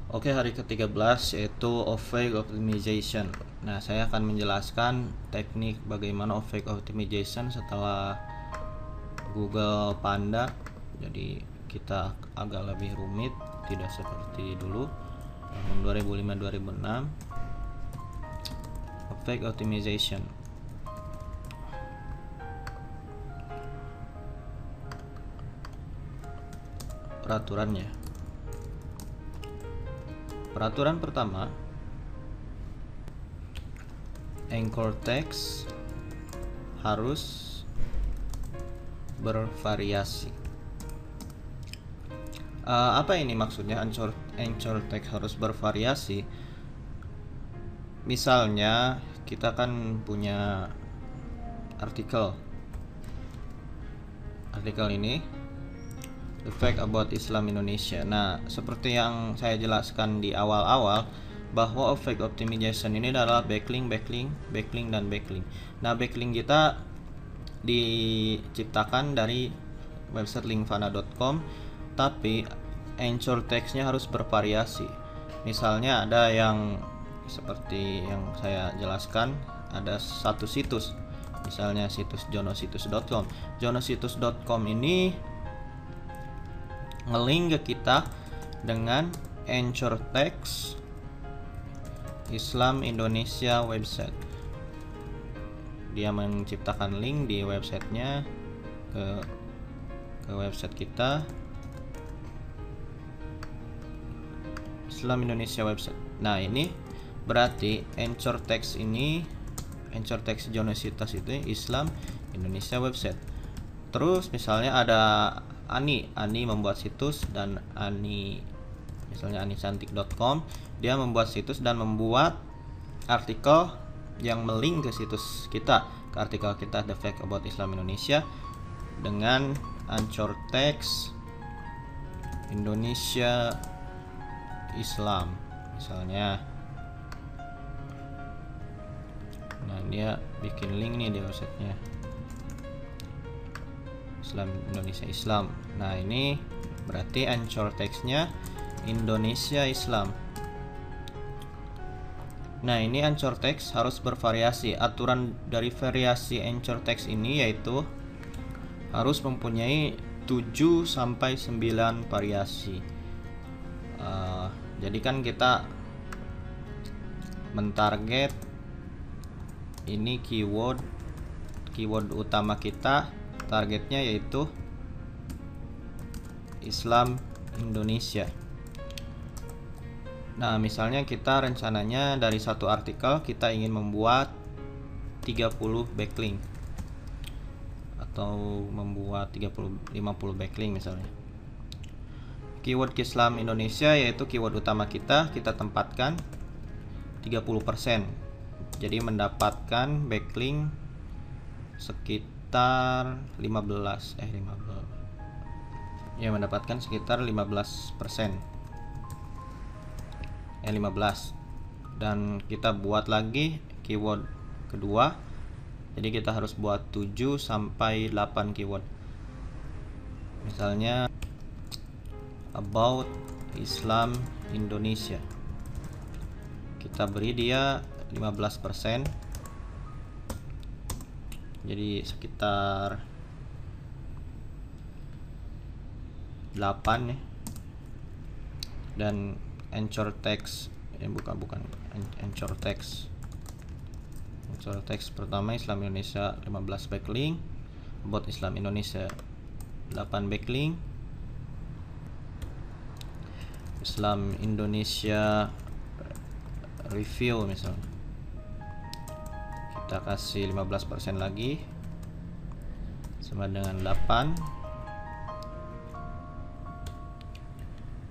Oke, hari ke-13 yaitu Offtake Optimization. Nah, saya akan menjelaskan teknik bagaimana Offtake Optimization setelah Google Panda. Jadi kita agak lebih rumit, tidak seperti dulu tahun 2005-2006. Offtake Optimization. Peraturannya. Peraturan pertama, anchor text harus bervariasi. Apa ini maksudnya anchor text harus bervariasi? Misalnya kita kan punya artikel ini The Fact About Islam Indonesia. Nah, seperti yang saya jelaskan di awal-awal, bahwa Offtake Optimization ini adalah backlink. Nah, backlink kita diciptakan dari website linkvana.com, tapi anchor text-nya harus bervariasi. Misalnya ada yang seperti yang saya jelaskan, ada satu situs, misalnya situs jonositus.com. jonositus.com ini ngelink ke kita dengan anchor text Islam Indonesia website. Dia menciptakan link di websitenya ke website kita, Islam Indonesia website. Nah, ini berarti anchor text Jonositas itu Islam Indonesia website. Terus misalnya ada Ani membuat situs, dan misalnya anicantik.com, dia membuat situs dan membuat artikel yang melink ke situs kita, ke artikel kita The Fact About Islam Indonesia dengan anchor text Indonesia Islam misalnya. Nah, dia bikin link nih di websitenya Islam Indonesia Islam. Nah, ini berarti anchor text-nya Indonesia Islam. Nah, ini anchor text harus bervariasi. Aturan dari variasi anchor text ini yaitu harus mempunyai 7 sampai 9 variasi. Jadi kan kita mentarget ini keyword utama kita, targetnya yaitu Islam Indonesia. Nah, misalnya kita rencananya dari satu artikel kita ingin membuat 30 backlink atau membuat 50 backlink misalnya. Keyword Islam Indonesia yaitu keyword utama kita tempatkan 30%. Jadi mendapatkan backlink sekitar 15 ya, mendapatkan sekitar 15%, 15. Dan kita buat lagi keyword kedua, jadi kita harus buat 7 sampai 8 keyword. Misalnya about Islam Indonesia, kita beri dia 15%, jadi sekitar 8 ya. Dan anchor text bukan anchor text pertama Islam Indonesia 15 backlink, about Islam Indonesia 8 backlink, Islam Indonesia review misalnya kita kasih 15% lagi sama dengan 8.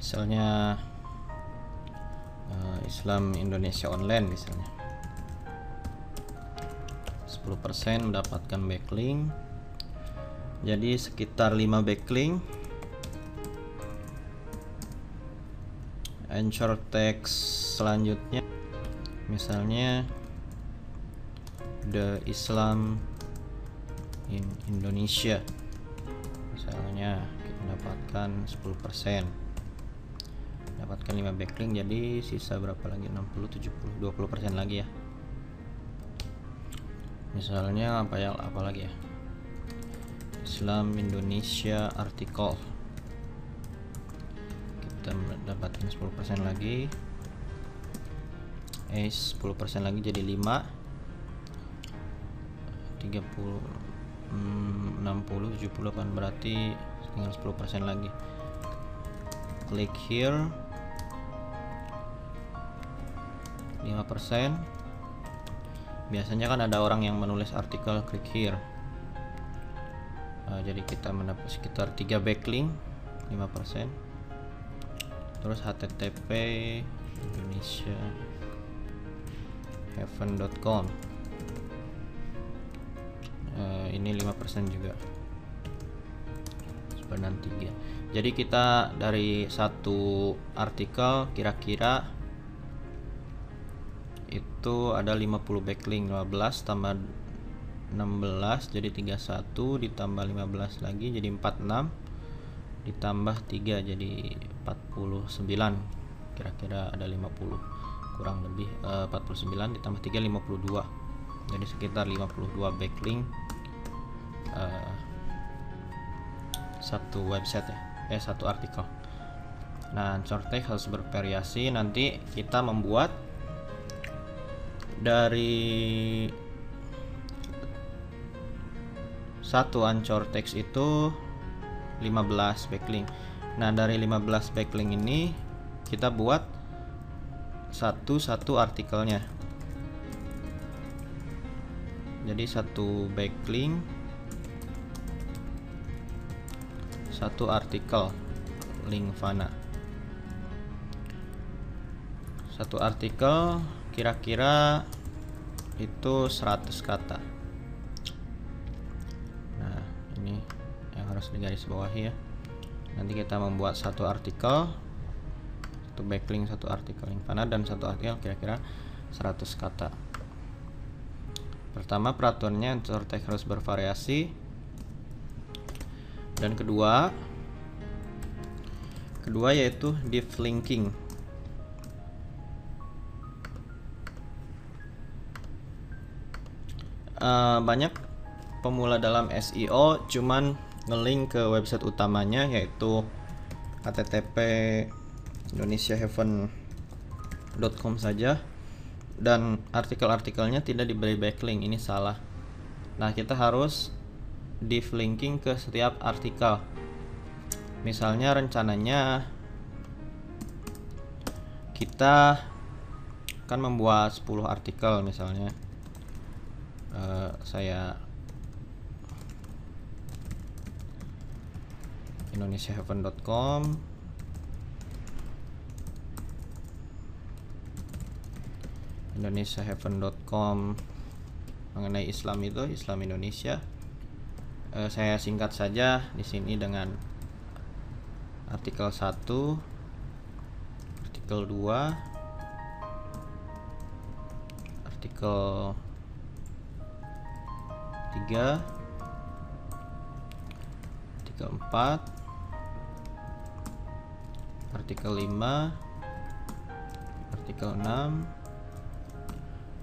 Misalnya Islam Indonesia online misalnya 10% mendapatkan backlink, jadi sekitar 5 backlink. Anchor text selanjutnya misalnya The Islam in Indonesia misalnya, kita mendapatkan 10%. Dapatkan 5 backlink, jadi sisa berapa lagi? 60, 70, 20% lagi ya. Misalnya apa lagi ya? Islam Indonesia artikel. Kita mendapatkan 10% lagi. 10% lagi jadi 5. 30, 60, 78, berarti tinggal 10% lagi. Klik here. 5%. Biasanya kan ada orang yang menulis artikel, klik here. Jadi kita mendapat sekitar 3 backlink, 5%. Terus http indonesiaheaven.com, ini 5% juga, sebenarnya 3. Jadi kita dari satu artikel kira-kira itu ada 50 backlink. 15 tambah 16 jadi 31, ditambah 15 lagi jadi 46, ditambah 3 jadi 49. Kira-kira ada 50, kurang lebih 49 ditambah 3 52. Jadi sekitar 52 backlink satu website ya, satu artikel. Nah, anchor text harus bervariasi. Nanti kita membuat dari satu anchor text itu 15 backlink. Nah, dari 15 backlink ini kita buat satu artikelnya. Jadi satu backlink, satu artikel link Fana. Satu artikel kira-kira itu 100 kata. Nah, ini yang harus digarisbawahi ya. Nanti kita membuat satu artikel, satu backlink, satu artikel link Fana, dan satu artikel kira-kira 100 kata. Pertama, peraturannya anchor text harus bervariasi. Dan kedua yaitu div linking. Banyak pemula dalam SEO cuman ngelink ke website utamanya, yaitu http indonesiaheaven.com saja, dan artikel-artikelnya tidak diberi backlink. Ini salah. Nah, kita harus div linking ke setiap artikel. Misalnya rencananya kita akan membuat 10 artikel misalnya. Saya indonesiaheaven.com, mengenai Islam itu Islam Indonesia. Saya singkat saja di sini dengan artikel 1, artikel 2, artikel 3, artikel 4, artikel 5, artikel 6,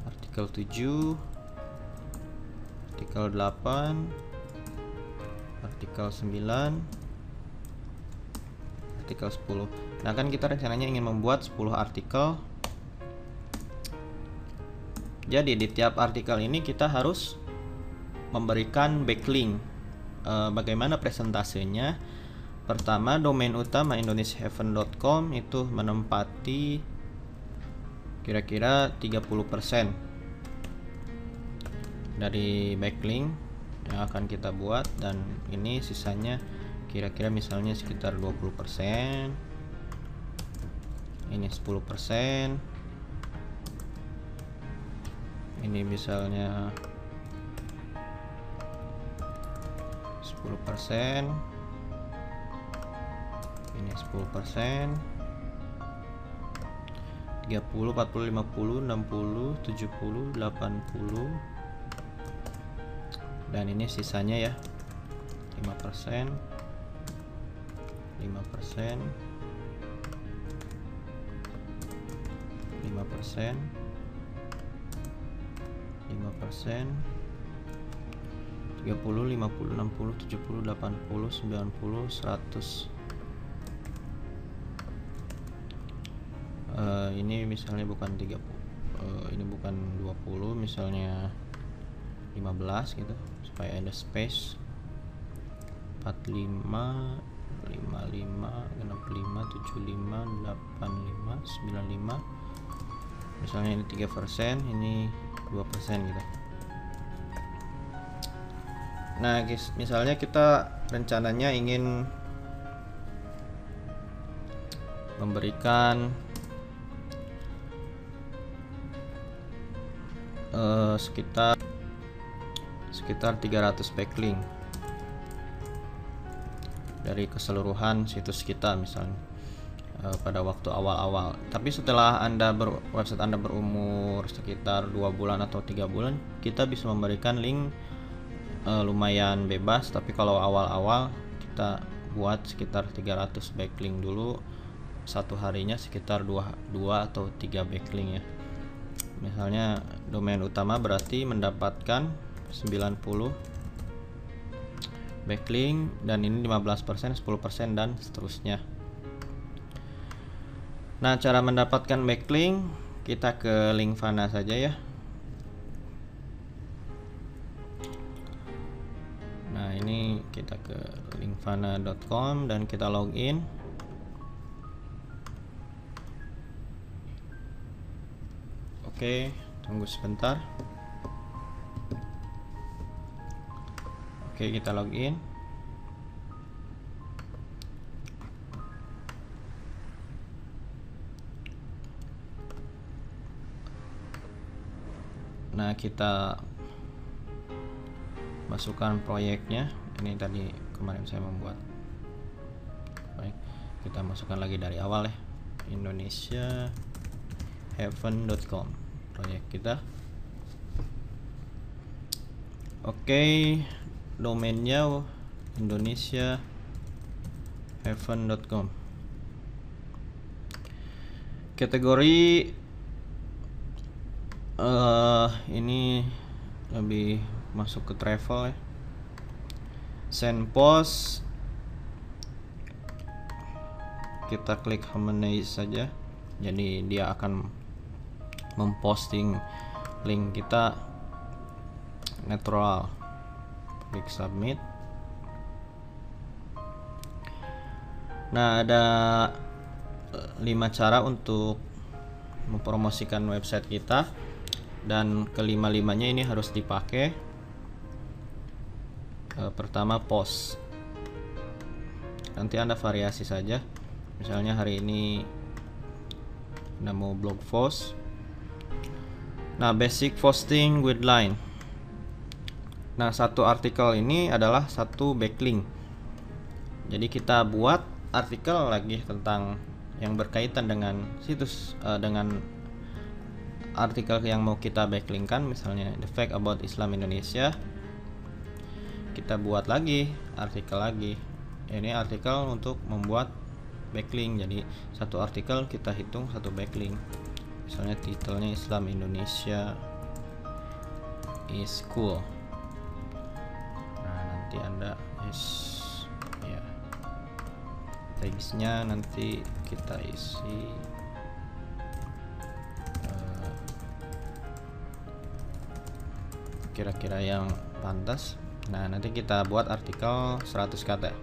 artikel 7, artikel 8, artikel 9, artikel 10. Nah, kan kita rencananya ingin membuat 10 artikel. Jadi di tiap artikel ini kita harus memberikan backlink. Bagaimana presentasenya? Pertama, domain utama indonesiaheaven.com itu menempati kira-kira 30% dari backlink yang akan kita buat, dan ini sisanya kira-kira misalnya sekitar 20%, ini 10%, ini misalnya 10%, ini 10%, 30, 40, 50, 60, 70, 80, dan ini sisanya ya 5%, 5%, 5%, 5%, 30, 50, 60, 70, 80, 90, 100. Ini misalnya bukan 30, ini bukan 20, misalnya 15 gitu, supaya ada space. 45, 55, 65, 75, 85, 95. Misalnya ini 3%, ini 2% gitu. Nah guys, misalnya kita rencananya ingin memberikan sekitar 300 backlink dari keseluruhan situs kita misalnya pada waktu awal-awal. Tapi setelah website Anda berumur sekitar 2 bulan atau 3 bulan, kita bisa memberikan link lumayan bebas. Tapi kalau awal-awal kita buat sekitar 300 backlink dulu, satu harinya sekitar 2 atau 3 backlink ya. Misalnya domain utama berarti mendapatkan 90 backlink, dan ini 15%, 10%, dan seterusnya. Nah, cara mendapatkan backlink, kita ke Linkvana saja ya. Nah, ini kita ke linkvana.com dan kita login. Oke, tunggu sebentar. Oke, kita login. Nah, kita masukkan proyeknya. Ini tadi kemarin saya membuat. Baik, kita masukkan lagi dari awal ya. indonesiaheaven.com proyek kita. Oke, domainnya indonesiaheaven.com. Kategori ini lebih masuk ke travel ya. Send post, kita klik harmonize saja, jadi dia akan memposting link kita natural. Klik submit. Nah, ada 5 cara untuk mempromosikan website kita, dan kelima-limanya ini harus dipakai. Pertama, post. Nanti Anda variasi saja. Misalnya hari ini Anda mau blog post. Nah, basic posting with line. Nah, satu artikel ini adalah satu backlink. Jadi kita buat artikel lagi tentang yang berkaitan dengan situs, dengan artikel yang mau kita backlinkkan, misalnya the fact about Islam Indonesia. Kita buat lagi artikel lagi. Ini artikel untuk membuat backlink. Jadi satu artikel kita hitung satu backlink. Misalnya titelnya Islam Indonesia is cool. Nah, nanti Anda ya, tagsnya nanti kita isi kira-kira yang pantas. Nah, nanti kita buat artikel 100 kata.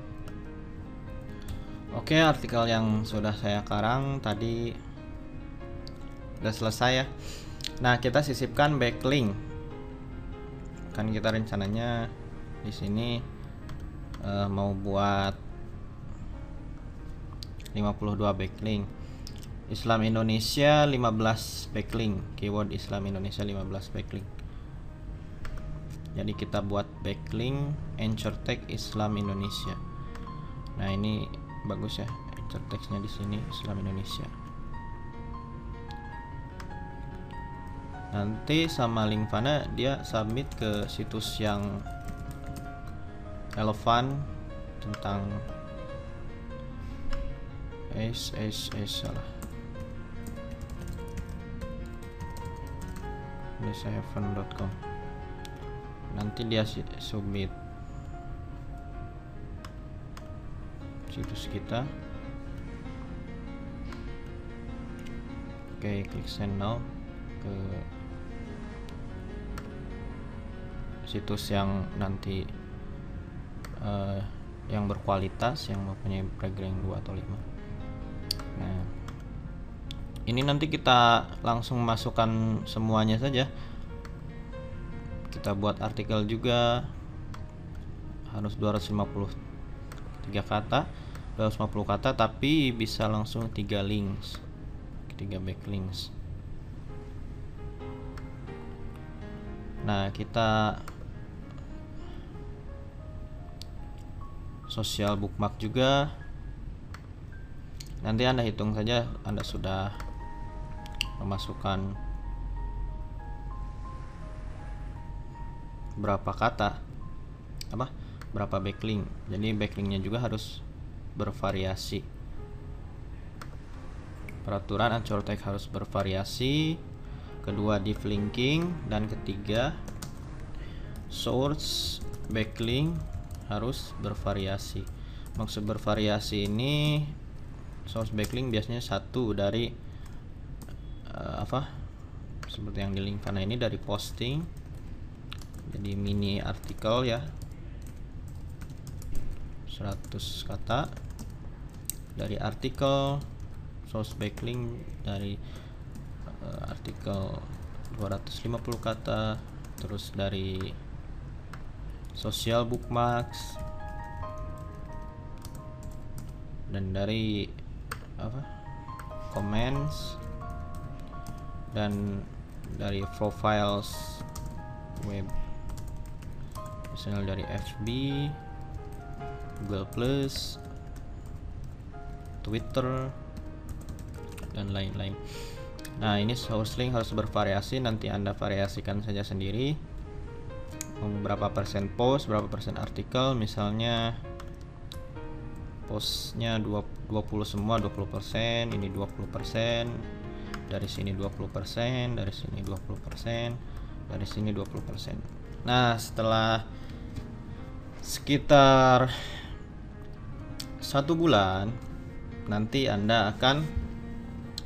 Oke, artikel yang sudah saya karang tadi udah selesai ya. Nah, kita sisipkan backlink. Kan kita rencananya di sini mau buat 52 backlink. Islam Indonesia 15 backlink. Keyword Islam Indonesia 15 backlink. Jadi kita buat backlink anchor tag Islam Indonesia. Nah, ini bagus ya, anchor text-nya di sini Islam Indonesia. Nanti sama Linkvana dia submit ke situs yang relevan tentang salah. Indonesia7.com. Nanti dia submit situs kita. Oke, klik send now ke situs yang nanti yang berkualitas, yang mempunyai ranking 2 atau 5. Nah, ini nanti kita langsung masukkan semuanya saja. Kita buat artikel juga, harus 250 kata, tapi bisa langsung 3 links, 3 backlinks. Nah, kita sosial bookmark juga. Nanti Anda hitung saja Anda sudah memasukkan berapa kata, berapa backlink. Jadi backlinknya juga harus bervariasi. Peraturan anchor tag harus bervariasi. Kedua, div linking. Dan ketiga, source backlink harus bervariasi. Maksud bervariasi ini, source backlink biasanya satu dari seperti yang di link karena ini dari posting, jadi mini artikel ya, 100 kata dari artikel. Source backlink dari artikel 250 kata, terus dari social bookmarks, dan dari comments, dan dari profiles web, misalnya dari FB, Google Plus, Twitter, dan lain-lain. Nah, ini source link harus bervariasi. Nanti Anda variasikan saja sendiri, berapa persen post, berapa persen artikel. Misalnya postnya 20 semua, 20%, ini 20%, dari sini 20%, dari sini 20%, dari sini 20%. Nah, setelah sekitar 1 bulan nanti Anda akan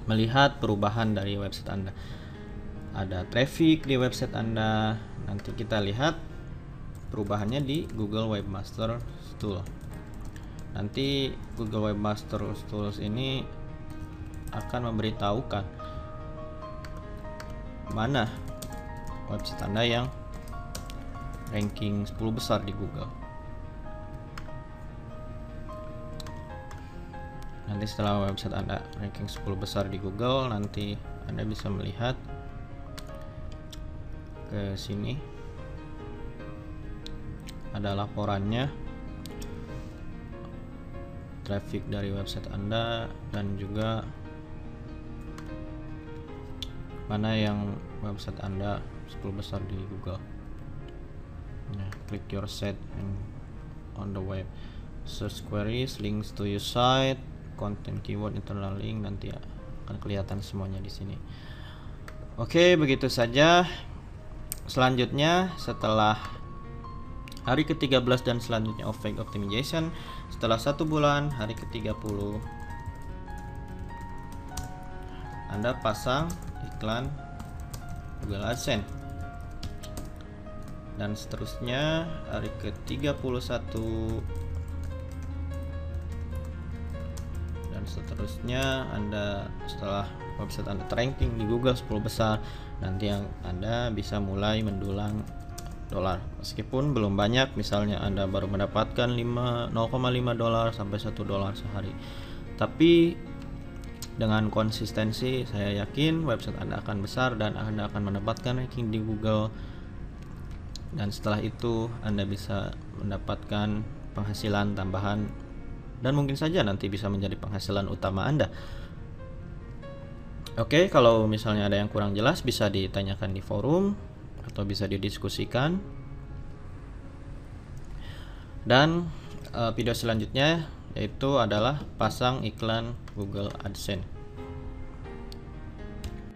melihat perubahan dari website Anda. Ada traffic di website Anda. Nanti kita lihat perubahannya di Google Webmaster Tools. Nanti Google Webmaster Tools ini akan memberitahukan mana website Anda yang ranking 10 besar di Google. Nanti setelah website Anda ranking 10 besar di Google, nanti Anda bisa melihat ke sini ada laporannya, traffic dari website Anda, dan juga mana yang website Anda 10 besar di Google. Nah, click your site on the web, search queries, links to your site, content, keyword, internal link, nanti akan kelihatan semuanya di sini. Oke, begitu saja. Selanjutnya, setelah hari ke-13 dan selanjutnya Page Optimization, setelah 1 bulan, hari ke-30 Anda pasang iklan Google AdSense, dan seterusnya hari ke-31 dan seterusnya. Anda setelah website Anda ranking di Google 10 besar, nanti yang Anda bisa mulai mendulang dolar, meskipun belum banyak. Misalnya Anda baru mendapatkan 0,5 dolar sampai 1 dolar sehari, tapi dengan konsistensi saya yakin website Anda akan besar dan Anda akan mendapatkan ranking di Google, dan setelah itu Anda bisa mendapatkan penghasilan tambahan, dan mungkin saja nanti bisa menjadi penghasilan utama Anda. Oke, kalau misalnya ada yang kurang jelas bisa ditanyakan di forum atau bisa didiskusikan. Dan video selanjutnya yaitu adalah pasang iklan Google AdSense.